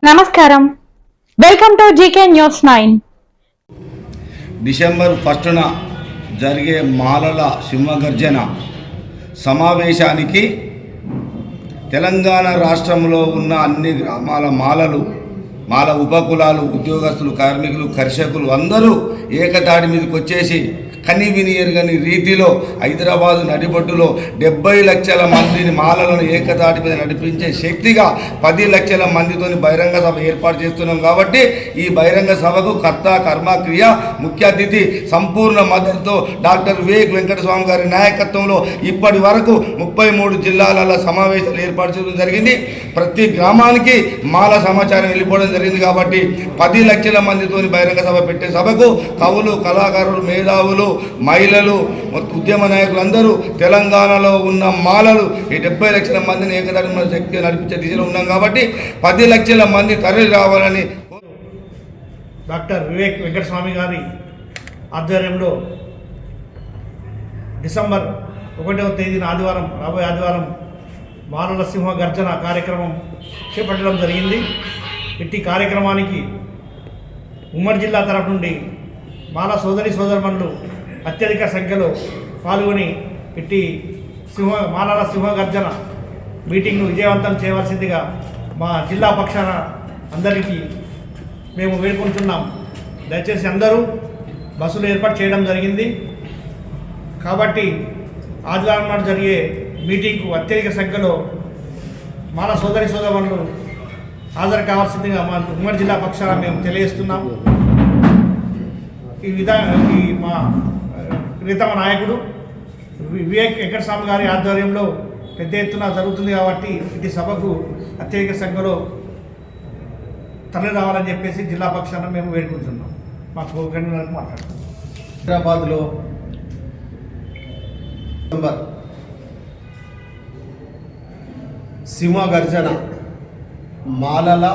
నమస్కారం, welcome to GK news 9. December 1న జరిగే మాలల సింహగర్జన సమావేశానికి తెలంగాణ రాష్ట్రంలో ఉన్న అన్ని గ్రామాల మాల ఉపకులాలు, ఉద్యోగస్తులు, కార్మికులు, కర్షకులు అందరూ ఏకతాటి మీదకి వచ్చేసి కనివిని ఎరగని రీతిలో హైదరాబాదు నడిబొడ్డులో 70 లక్షల మందిని మాలలను ఏకతాటి మీద నడిపించే శక్తిగా 10 లక్షల మందితోని బహిరంగ సభ ఏర్పాటు చేస్తున్నాం. కాబట్టి ఈ బహిరంగ సభకు కర్త కర్మ క్రియ ముఖ్య అతిథి సంపూర్ణ మద్దతుతో డాక్టర్ వివేక్ వెంకటస్వామి గారి నాయకత్వంలో ఇప్పటి వరకు 33 జిల్లాల సమావేశాలు ఏర్పాటు చేయడం జరిగింది. ప్రతి గ్రామానికి మాల సమాచారం వెళ్ళిపోవడం జరిగింది. కాబట్టి 10 లక్షల మందితోని బహిరంగ సభ పెట్టే సభకు కవులు, కళాకారులు, మేధావులు, మహిళలు, ఉద్యమ నాయకులు అందరూ తెలంగాణలో ఉన్న మాలలు ఈ 70 లక్షల మందిని ఏకదాటి మన శక్తి నడిపించే దిశలో ఉన్నాం. కాబట్టి 10 లక్షల మంది తరలి రావాలని డాక్టర్ వివేక్ వెంకటస్వామి గారి ఆధ్వర్యంలో డిసెంబర్ 1వ తేదీన రాబోయే ఆదివారం మాలల సింహ గర్జన కార్యక్రమం చేపట్టడం జరిగింది. ఇట్టి కార్యక్రమానికి ఉమ్మడి జిల్లా తరఫు నుండి మాల సోదరమణులు అత్యధిక సంఖ్యలో పాల్గొని ఇట్టి మాలల సింహగర్జన మీటింగ్ను విజయవంతం చేయవలసిందిగా మా జిల్లా పక్షాన అందరికీ మేము వేడుకుంటున్నాం. దయచేసి అందరూ బస్సులు ఏర్పాటు చేయడం జరిగింది. కాబట్టి ఆదివారం నాడు జరిగే మీటింగ్కు అత్యధిక సంఖ్యలో మాల సోదరమణులు హాజరు కావాల్సిందిగా మా ఉమ్మడి జిల్లా పక్షాన మేము తెలియజేస్తున్నాం. ఈ మా ప్రియతమ నాయకుడు వివేక్ వెంకటస్వామి గారి ఆధ్వర్యంలో పెద్ద ఎత్తున జరుగుతుంది. కాబట్టి ఇది సభకు అత్యధిక సంఖ్యలో తరలి రావాలని చెప్పేసి జిల్లా పక్షాన మేము వేడుకుంటున్నాం. మాకు మాట్లాడుతున్నాం. హైదరాబాద్లో సింహగర్జన మాలల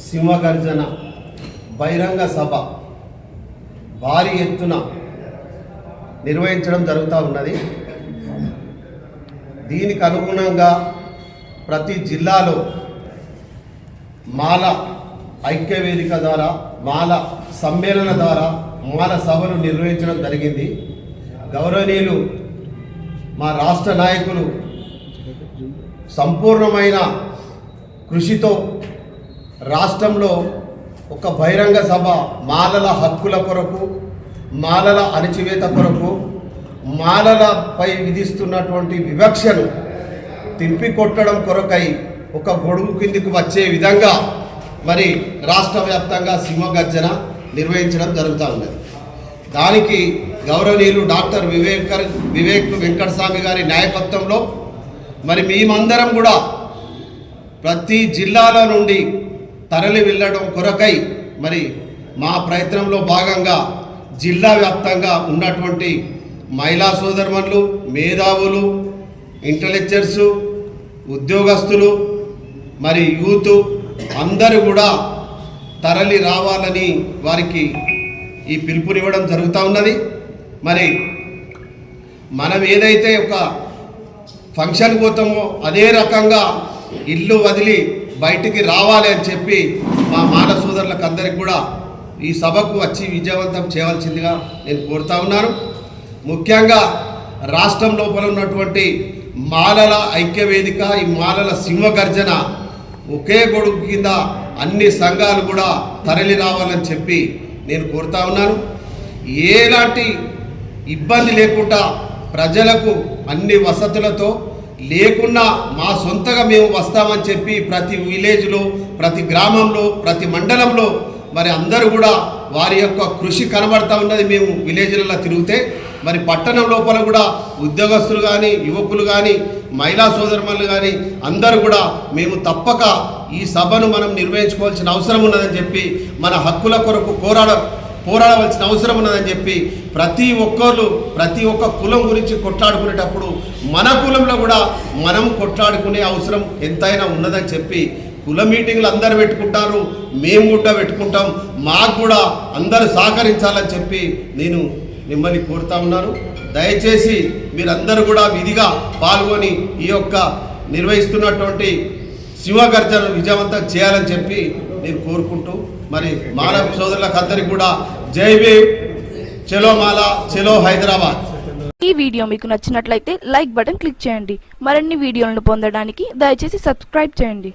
సింహగర్జన బహిరంగ సభ భారీ ఎత్తున నిర్వహించడం జరుగుతూ ఉన్నది. దీనికి అనుగుణంగా ప్రతి జిల్లాలో మాల ఐక్యవేదిక ద్వారా, మాల సమ్మేళన ద్వారా మాల సభలు నిర్వహించడం జరిగింది. గౌరవనీయులు మా రాష్ట్ర నాయకులు సంపూర్ణమైన కృషితో రాష్ట్రంలో ఒక బహిరంగ సభ మాలల హక్కుల కొరకు, మాలల అణచివేత కొరకు, మాలలపై విధిస్తున్నటువంటి వివక్షను తింపికొట్టడం కొరకై ఒక గొడుగు కిందికి వచ్చే విధంగా మరి రాష్ట్ర వ్యాప్తంగా సింహగర్జన నిర్వహించడం జరుగుతూ ఉన్నది. దానికి గౌరవనీయులు డాక్టర్ వివేక్ వెంకటస్వామి గారి నాయకత్వంలో మరి మేమందరం కూడా ప్రతి జిల్లాల నుండి తరలి వెళ్ళడం కొరకై మరి మా ప్రయత్నంలో భాగంగా జిల్లా వ్యాప్తంగా ఉన్నటువంటి మహిళా సోదరుమణులు, మేధావులు, ఇంటలెక్చర్సు, ఉద్యోగస్తులు, మరి యూత్ అందరూ కూడా తరలి రావాలని వారికి ఈ పిలుపునివ్వడం జరుగుతూ ఉన్నది. మరి మనం ఏదైతే ఒక ఫంక్షన్ పోతామో అదే రకంగా ఇల్లు వదిలి బయటికి రావాలి అని చెప్పి మా మాల సోదరులకు అందరికీ కూడా ఈ సభకు వచ్చి విజయవంతం చేయవలసిందిగా నేను కోరుతా ఉన్నాను. ముఖ్యంగా రాష్ట్రం లోపల ఉన్నటువంటి మాలల ఐక్యవేదిక, ఈ మాలల సింహగర్జన ఒకే గొడుగు కింద అన్ని సంఘాలు కూడా తరలి రావాలని చెప్పి నేను కోరుతా ఉన్నాను. ఎలాంటి ఇబ్బంది లేకుండా ప్రజలకు అన్ని వసతులతో లేకున్నా మా సొంతగా మేము వస్తామని చెప్పి ప్రతి విలేజ్లో, ప్రతి గ్రామంలో, ప్రతి మండలంలో మరి అందరూ కూడా వారి యొక్క కృషి కనబడతా ఉన్నది. మేము విలేజ్లలో తిరిగితే మరి పట్టణం లోపల కూడా ఉద్యోగస్తులు కానీ, యువకులు కానీ, మహిళా సోదరుమణులు కానీ అందరూ కూడా మేము తప్పక ఈ సభను మనం నిర్వహించుకోవాల్సిన అవసరం ఉన్నదని చెప్పి, మన హక్కుల కొరకు పోరాడవలసిన అవసరం ఉన్నదని చెప్పి ప్రతి ఒక్క కులం గురించి కొట్లాడుకునేటప్పుడు మన కులంలో కూడా మనం కొట్లాడుకునే అవసరం ఎంతైనా ఉన్నదని చెప్పి కుల మీటింగ్లు అందరూ పెట్టుకుంటారు, మేము కూడా పెట్టుకుంటాం. మాకు కూడా అందరూ సహకరించాలని చెప్పి నేను మిమ్మల్ని కోరుతా ఉన్నాను. దయచేసి మీరందరూ కూడా విధిగా పాల్గొని ఈ యొక్క నిర్వహిస్తున్నటువంటి సింహగర్జనను విజయవంతం చేయాలని చెప్పి నేను కోరుకుంటూ మరి మానవ సోదరులకు అందరికీ కూడా జై భీమ్, చలో మాల, చలో హైదరాబాద్. ఈ వీడియో మీకు నచ్చినట్లయితే లైక్ బటన్ క్లిక్ చేయండి. మరిన్ని వీడియోలను పొందడానికి దయచేసి సబ్స్క్రైబ్ చేయండి.